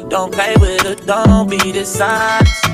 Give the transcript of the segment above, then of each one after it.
Don't play with it, don't be dishonest.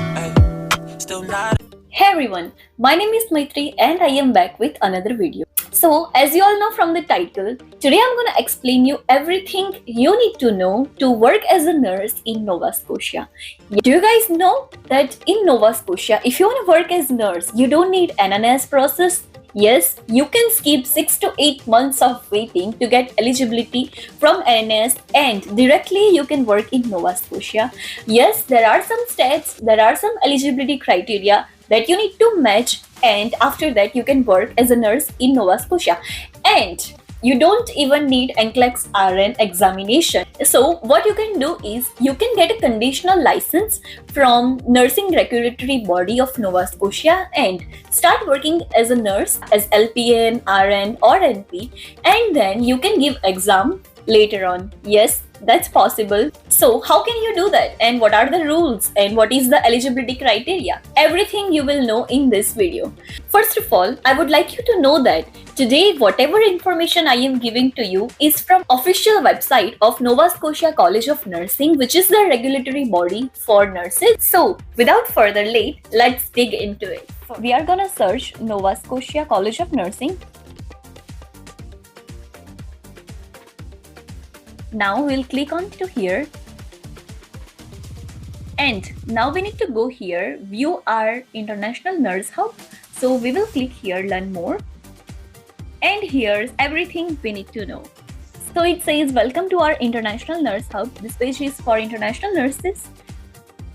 Still not. Hey everyone, my name is Maitri and I am back with another video. So as you all know from the title, today I'm gonna explain you everything you need to know to work as a nurse in Nova Scotia. Do you guys know that in Nova Scotia, if you wanna work as a nurse, you don't need NNAS process? Yes, you can skip 6 to 8 months of waiting to get eligibility from NNAS and directly you can work in Nova Scotia. Yes, there are some stats, there are some eligibility criteria that you need to match, and after that you can work as a nurse in Nova Scotia. And you don't even need NCLEX RN examination. So what you can do is you can get a conditional license from Nursing Regulatory Body of Nova Scotia and start working as a nurse as LPN, RN or NP, and then you can give exam later on. Yes, that's possible. So how can you do that, and what are the rules, and what is the eligibility criteria? Everything you will know in this video. First of all, I would like you to know that today whatever information I am giving to you is from official website of Nova Scotia College of Nursing, which is the regulatory body for nurses. So without further late, let's dig into it. We are gonna search Nova Scotia College of Nursing. Now we'll click on to here, and now we need to go here, view our international nurse hub. So we will click here, learn more, and here's everything we need to know. So it says welcome to our international nurse hub. This page is for international nurses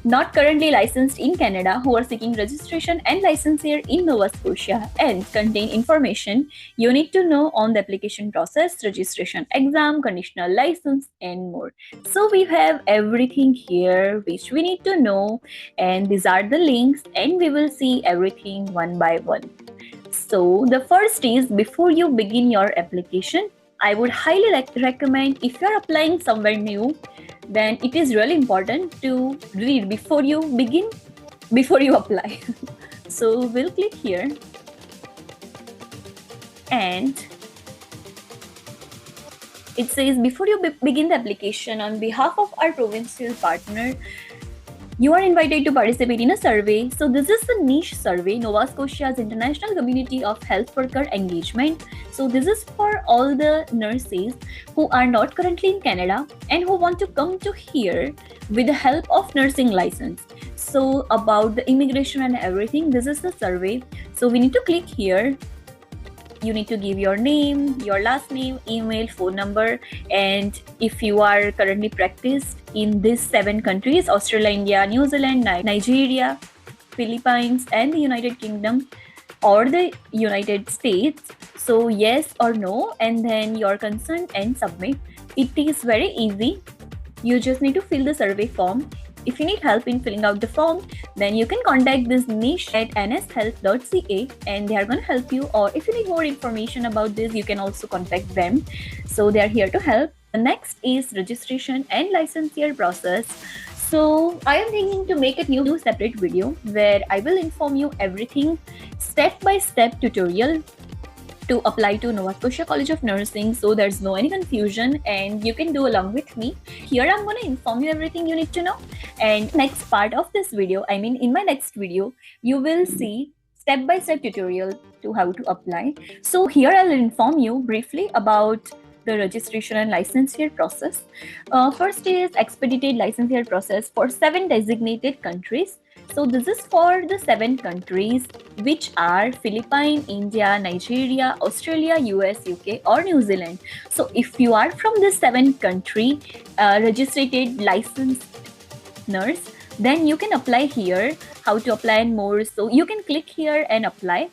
not currently licensed in Canada who are seeking registration and license here in Nova Scotia, and contain information you need to know on the application process, registration exam, conditional license, and more. So we have everything here which we need to know, and these are the links, and we will see everything one by one. So the first is, before you begin your application, I would highly recommend, if you are applying somewhere new, then it is really important to read before you begin, before you apply. So we'll click here, and it says before you begin the application, on behalf of our provincial partner, you are invited to participate in a survey. So this is the niche survey, Nova Scotia's International Community of Health Worker Engagement. So this is for all the nurses who are not currently in Canada and who want to come to here with the help of nursing license. So about the immigration and everything, this is the survey. So we need to click here. You need to give your name, your last name, email, phone number, and if you are currently practiced in these 7 countries, Australia, India, New Zealand, Nigeria, Philippines, and the United Kingdom or the United States, so yes or no, and then your consent and submit. It is very easy. You just need to fill the survey form. If you need help in filling out the form, then you can contact this niche at nshealth.ca and they are going to help you. Or if you need more information about this, you can also contact them. So they are here to help. The next is registration and licensure process. So I am thinking to make a new separate video where I will inform you everything, step-by-step tutorial to apply to Nova Scotia College of Nursing, so there's no any confusion and you can do along with me. Here I'm going to inform you everything you need to know, and next part of this video, I mean in my next video, you will see step-by-step tutorial to how to apply. So here I'll inform you briefly about the registration and licensure process. First is expedited licensure process for 7 designated countries. So this is for the 7 countries which are Philippines, India, Nigeria, Australia, US, UK or New Zealand. So if you are from this 7 country registered licensed nurse, then you can apply here. How to apply and more. So you can click here and apply.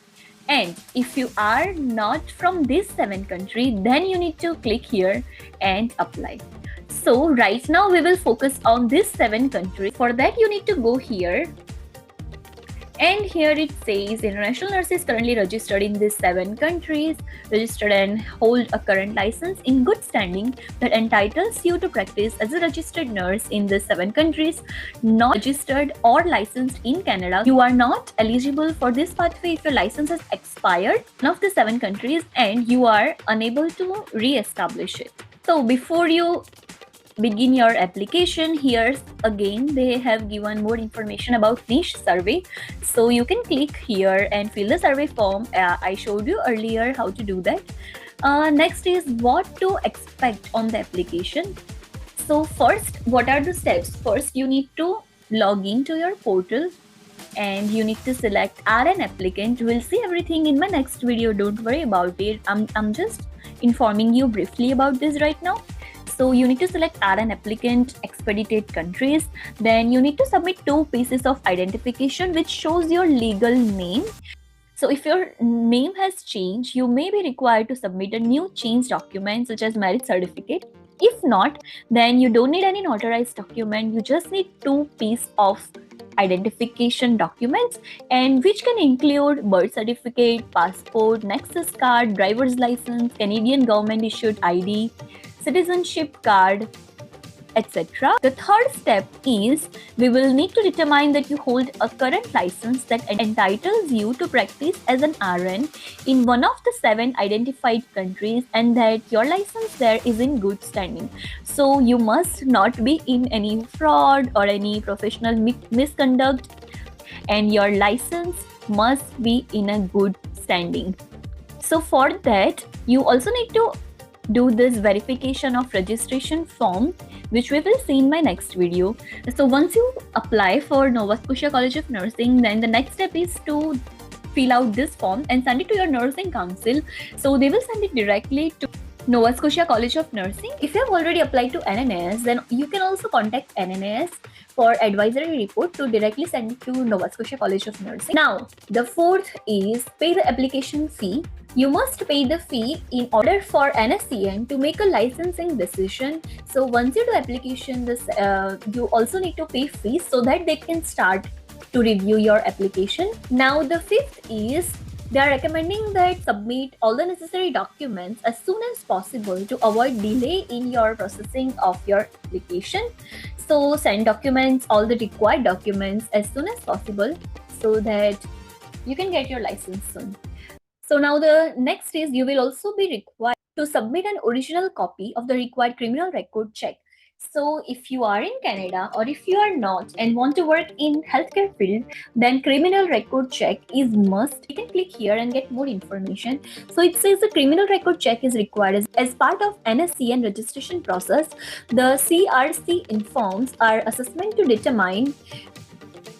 And if you are not from this 7 country, then you need to click here and apply. So right now we will focus on this 7 countries. For that you need to go here, and here it says international nurses currently registered in these 7 countries, registered and hold a current license in good standing that entitles you to practice as a registered nurse in these 7 countries, not registered or licensed in Canada. You are not eligible for this pathway if your license has expired in one of the 7 countries and you are unable to re-establish it. So before you begin your application, here's again they have given more information about niche survey. So you can click here and fill the survey form. I showed you earlier how to do that. Next is what to expect on the application. So first, what are the steps? First, you need to log into your portal and you need to select RN applicant. We'll see everything in my next video, don't worry about it. I'm just informing you briefly about this right now. So you need to select RN applicant, expedited countries. Then you need to submit 2 pieces of identification which shows your legal name. So if your name has changed, you may be required to submit a new change document such as marriage certificate. If not, then you don't need any notarized document. You just need 2 pieces of identification documents, and which can include birth certificate, passport, nexus card, driver's license, Canadian government issued ID, citizenship card, etc. The third step is we will need to determine that you hold a current license that entitles you to practice as an RN in one of the 7 identified countries and that your license there is in good standing. So you must not be in any fraud or any professional misconduct, and your license must be in a good standing. So for that, you also need to do this verification of registration form, which we will see in my next video. So once you apply for Nova Scotia College of Nursing, then the next step is to fill out this form and send it to your nursing council. So they will send it directly to Nova Scotia College of Nursing. If you have already applied to NNAS, then you can also contact NNAS for advisory report to directly send it to Nova Scotia College of Nursing. Now, the fourth is pay the application fee. You must pay the fee in order for NSCN to make a licensing decision. So once you do application, you also need to pay fees so that they can start to review your application. Now the fifth is they are recommending that submit all the necessary documents as soon as possible to avoid delay in your processing of your application. So send documents, all the required documents as soon as possible so that you can get your license soon. So now the next is you will also be required to submit an original copy of the required criminal record check. So if you are in Canada or if you are not and want to work in healthcare field, then criminal record check is must. You can click here and get more information. So it says the criminal record check is required as part of NSCN registration process. The CRC informs our assessment to determine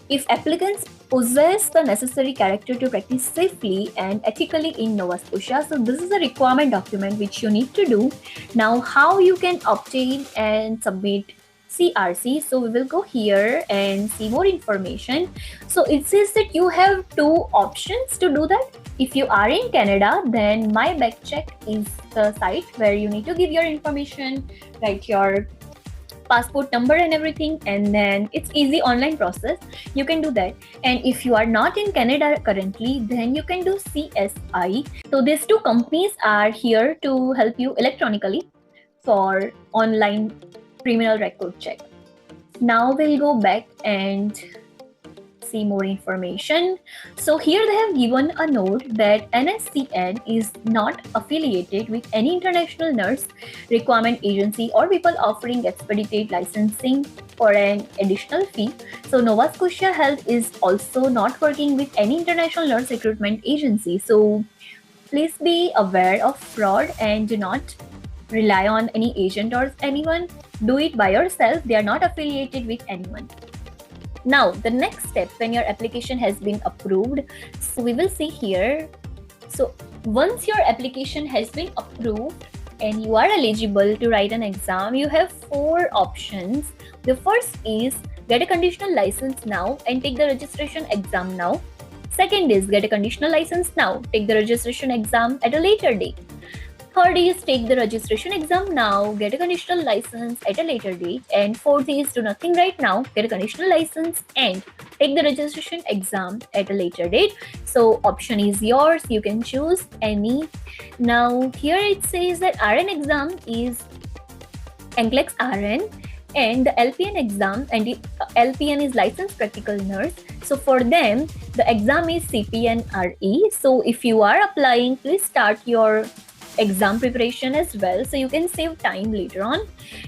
if applicants possess the necessary character to practice safely and ethically in Nova Scotia. So this is a requirement document which you need to do. Now how you can obtain and submit CRC. So we will go here and see more information. So it says that you have 2 options to do that. If you are in Canada, then My Back Check is the site where you need to give your information, write your passport number and everything, and then it's easy online process. You can do that. And if you are not in Canada currently, then you can do CSI. So these 2 companies are here to help you electronically for online criminal record check. Now we'll go back and see more information. So here they have given a note that NSCN is not affiliated with any international nurse requirement agency or people offering expedited licensing for an additional fee. So Nova Scotia Health is also not working with any international nurse recruitment agency. So please be aware of fraud and do not rely on any agent or anyone. Do it by yourself. They are not affiliated with anyone. Now, the next step when your application has been approved, so we will see here. So once your application has been approved and you are eligible to write an exam, you have 4 options. The first is get a conditional license now and take the registration exam now. Second is get a conditional license now, take the registration exam at a later date. Third is take the registration exam now, get a conditional license at a later date. And fourth is do nothing right now, get a conditional license and take the registration exam at a later date. So option is yours, you can choose any. Now here it says that RN exam is NCLEX RN and the LPN exam, and the LPN is licensed practical nurse. So for them, the exam is CPNRE. So if you are applying, please start your exam preparation as well, so you can save time later on.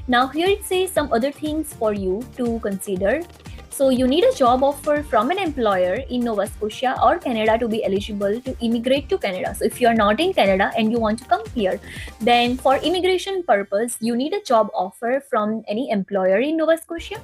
Now here it says some other things for you to consider. So you need a job offer from an employer in Nova Scotia or Canada to be eligible to immigrate to Canada. So if you are not in Canada and you want to come here, then for immigration purpose, you need a job offer from any employer in Nova Scotia.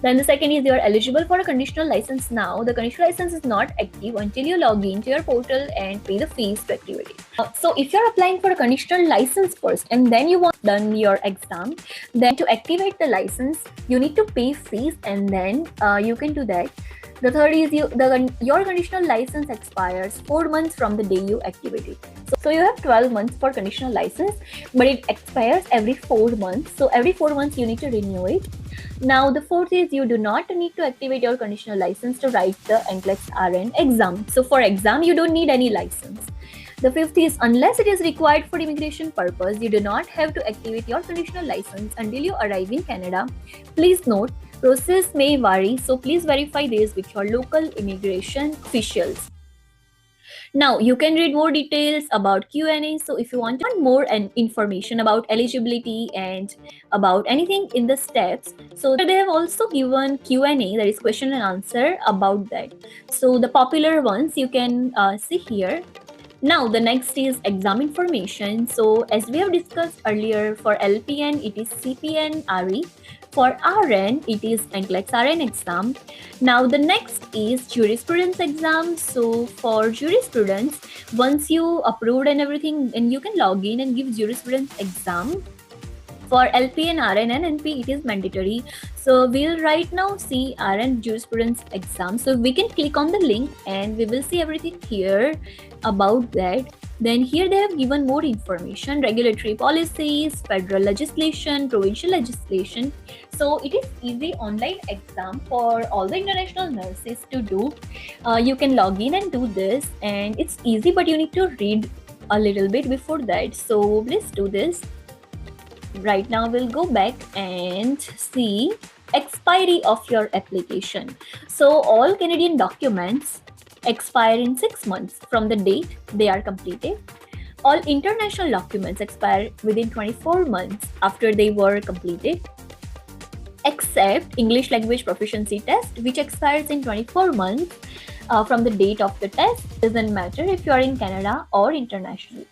Then the second is you are eligible for a conditional license now. The conditional license is not active until you log into your portal and pay the fees to activate it. So if you're applying for a conditional license first and then you want done your exam, then to activate the license, you need to pay fees and then you can do that. The third is your conditional license expires 4 months from the day you activate it. So you have 12 months for conditional license, but it expires every 4 months. So every 4 months you need to renew it. Now the fourth is you do not need to activate your conditional license to write the NCLEX RN exam. So for exam you don't need any license. The fifth is unless it is required for immigration purpose, you do not have to activate your conditional license until you arrive in Canada. Please note, process may vary, so please verify this with your local immigration officials. Now you can read more details about Q&A. So if you want more information about eligibility and about anything in the steps, so they have also given Q&A, that is question and answer about that. So the popular ones you can see here. Now the next is exam information. So as we have discussed earlier, for LPN it is CPN RE. For RN, it is NCLEX RN exam. Now the next is jurisprudence exam. So for jurisprudence, once you approved and everything, then you can log in and give jurisprudence exam. For LPN, RN and NP, it is mandatory. So we'll right now see RN jurisprudence exam. So we can click on the link and we will see everything here about that. Then here they have given more information, regulatory policies, federal legislation, provincial legislation. So it is easy online exam for all the international nurses to do. You can log in and do this, and it's easy, but you need to read a little bit before that. So let's do this. Right now we'll go back and see expiry of your application. So all Canadian documents expire in 6 months from the date they are completed. All international documents expire within 24 months after they were completed, except English language proficiency test, which expires in 24 months from the date of the test. Doesn't matter if you are in Canada or internationally.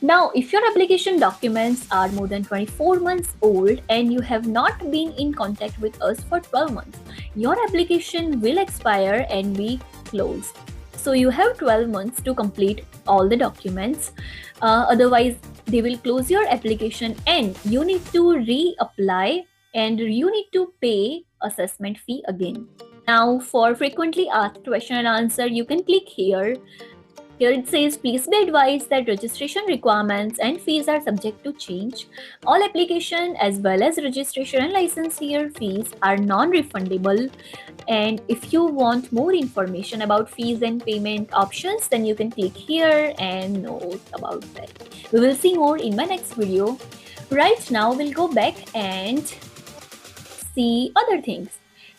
Now, if your application documents are more than 24 months old and you have not been in contact with us for 12 months, your application will expire and be closed. So you have 12 months to complete all the documents. Otherwise, they will close your application and you need to reapply and you need to pay assessment fee again. Now, for frequently asked question and answer, you can click here. Here it says, please be advised that registration requirements and fees are subject to change. All application as well as registration and license year fees are non-refundable. And if you want more information about fees and payment options, then you can click here and know about that. We will see more in my next video. Right now, we'll go back and see other things.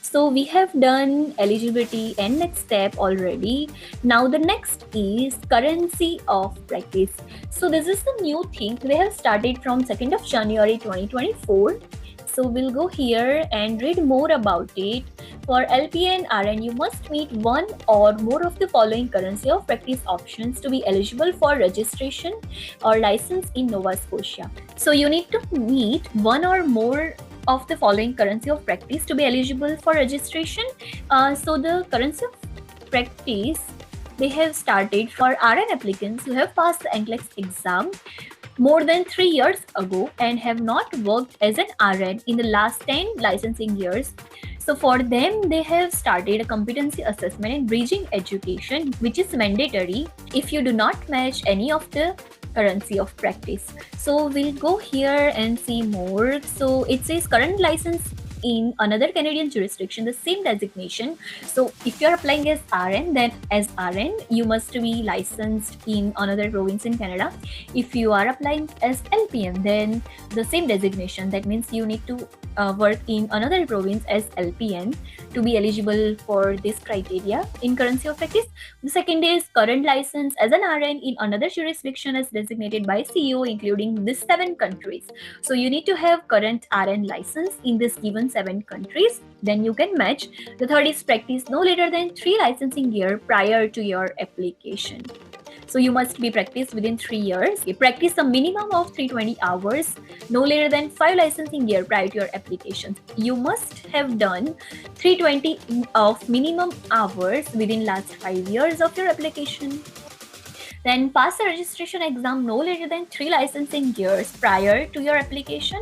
So we have done eligibility and next step already. Now the next is currency of practice. So this is the new thing they have started from 2nd of January 2024. So we'll go here and read more about it. For LPN RN, you must meet one or more of the following currency of practice options to be eligible for registration or license in Nova Scotia. So you need to meet one or more of the following currency of practice to be eligible for registration. So the currency of practice they have started for RN applicants who have passed the NCLEX exam more than 3 years ago and have not worked as an RN in the last 10 licensing years. So for them, they have started a competency assessment in bridging education, which is mandatory if you do not match any of the currency of practice. So we'll go here and see more. So it says current license in another Canadian jurisdiction, the same designation. So if you're applying as RN, then as RN, you must be licensed in another province in Canada. If you are applying as LPN, then the same designation. That means you need to work in another province as LPN to be eligible for this criteria in currency of practice. The second is current license as an RN in another jurisdiction as designated by CEO, including these 7 countries. So you need to have current RN license in this given 7 countries, then you can match. The third is practice no later than 3 licensing year prior to your application. So you must be practiced within 3 years. You practice a minimum of 320 hours, no later than 5 licensing year prior to your application. You must have done 320 of minimum hours within last 5 years of your application. Then pass the registration exam no later than 3 licensing years prior to your application.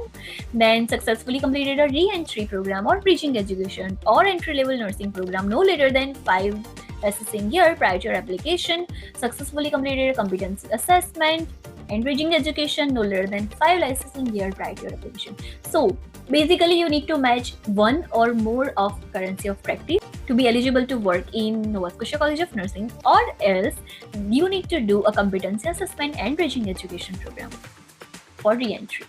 Then successfully completed a re-entry program or bridging education or entry-level nursing program no later than 5 licensing year prior to your application. Successfully completed a competency assessment and bridging education no later than 5 licensing year prior to your application. So basically you need to match one or more of currency of practice to be eligible to work in Nova Scotia College of Nursing, or else you need to do a competency assessment and bridging education program for re-entry.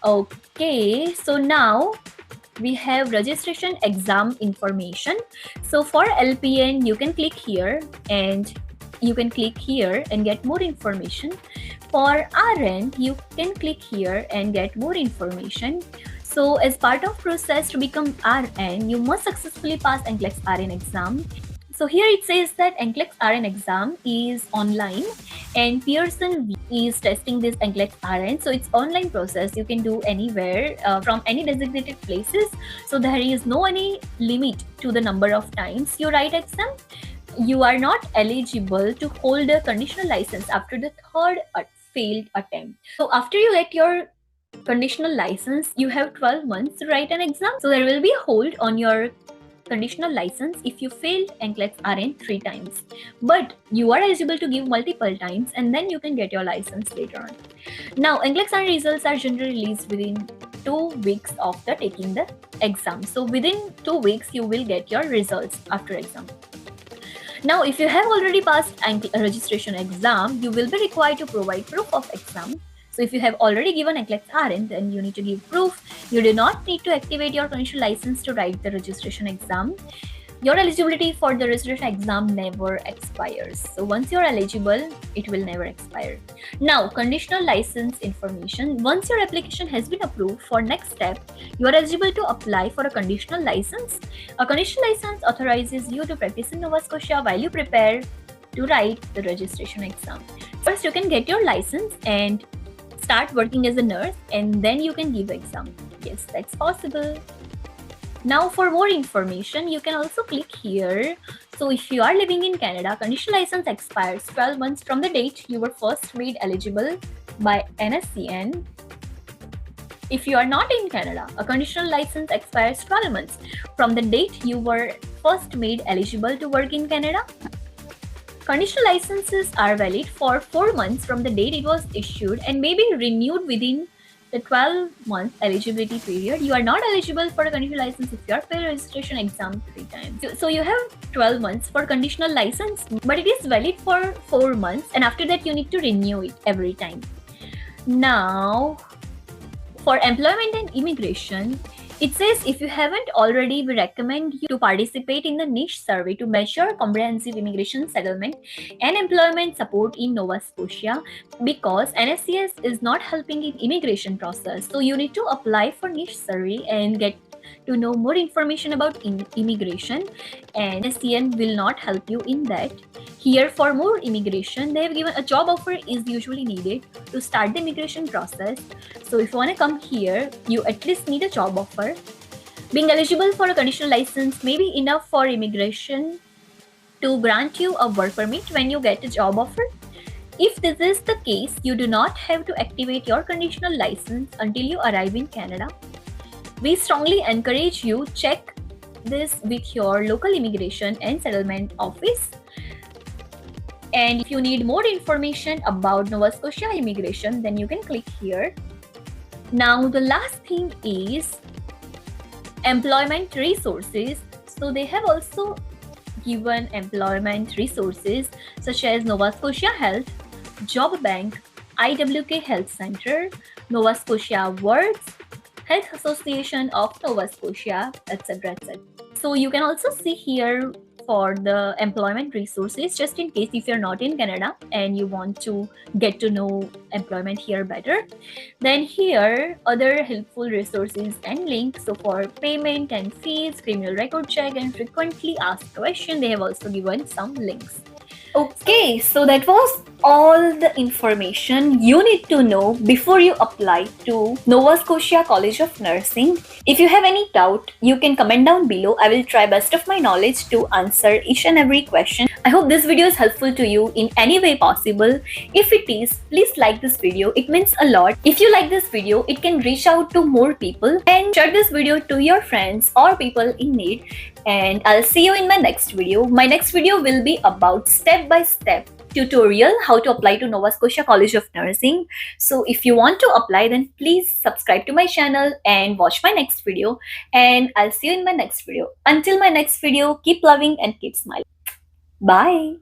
Okay, so now we have registration exam information. So for LPN, you can click here and you can click here and get more information. For RN, you can click here and get more information. So as part of process to become RN, you must successfully pass NCLEX RN exam. So here it says that NCLEX RN exam is online and Pearson is testing this NCLEX RN. So it's online process. You can do anywhere from any designated places. So there is no any limit to the number of times you write exam. You are not eligible to hold a conditional license after the third failed attempt. So after you get your conditional license, you have 12 months to write an exam. So there will be a hold on your conditional license if you failed NCLEX RN 3 times. But you are eligible to give multiple times and then you can get your license later on. Now, NCLEX RN results are generally released within 2 weeks after taking the exam. So within 2 weeks, you will get your results after exam. Now, if you have already passed registration exam, you will be required to provide proof of exam. So if you have already given NCLEX RN, then you need to give proof. You do not need to activate your conditional license to write the registration exam. Your eligibility for the registration exam never expires. So once you're eligible, it will never expire. Now, conditional license information. Once your application has been approved, for next step, you are eligible to apply for a conditional license. A conditional license authorizes you to practice in Nova Scotia while you prepare to write the registration exam. First, you can get your license and start working as a nurse, and then you can give exam. Yes, that's possible. Now for more information, you can also click here. So if you are living in Canada, conditional license expires 12 months from the date you were first made eligible by NSCN. If you are not in Canada, a conditional license expires 12 months from the date you were first made eligible to work in Canada. Conditional licenses are valid for 4 months from the date it was issued and may be renewed within the 12-month eligibility period. You are not eligible for a conditional license if you are failed registration exam 3 times. So you have 12 months for conditional license, but it is valid for 4 months, and after that you need to renew it every time. Now, for employment and immigration, it says if you haven't already, we recommend you to participate in the niche survey to measure comprehensive immigration settlement and employment support in Nova Scotia, because NSCS is not helping in immigration process. So you need to apply for niche survey and get to know more information about immigration, and NSCN will not help you in that. Here for more immigration, they have given a job offer is usually needed to start the immigration process. So if you want to come here, you at least need a job offer. Being eligible for a conditional license may be enough for immigration to grant you a work permit when you get a job offer. If this is the case, you do not have to activate your conditional license until you arrive in Canada. We strongly encourage you check this with your local immigration and settlement office. And if you need more information about Nova Scotia immigration, then you can click here. Now, the last thing is employment resources. So they have also given employment resources such as Nova Scotia Health, Job Bank, IWK Health Center, Nova Scotia Words, Health Association of Nova Scotia, etc. etc. So you can also see here for the employment resources, just in case if you're not in Canada and you want to get to know employment here better. Then here other helpful resources and links. So for payment and fees, criminal record check, and frequently asked questions, they have also given some links. Okay, so that was all the information you need to know before you apply to Nova Scotia College of Nursing. If you have any doubt, you can comment down below. I will try best of my knowledge to answer each and every question. I hope this video is helpful to you in any way possible. If it is, please like this video. It means a lot. If you like this video, it can reach out to more people, and share this video to your friends or people in need. And I'll see you in my next video. My next video will be about step-by-step tutorial how to apply to Nova Scotia College of Nursing. So if you want to apply, then please subscribe to my channel and watch my next video. And I'll see you in my next video. Until my next video, keep loving and keep smiling. Bye.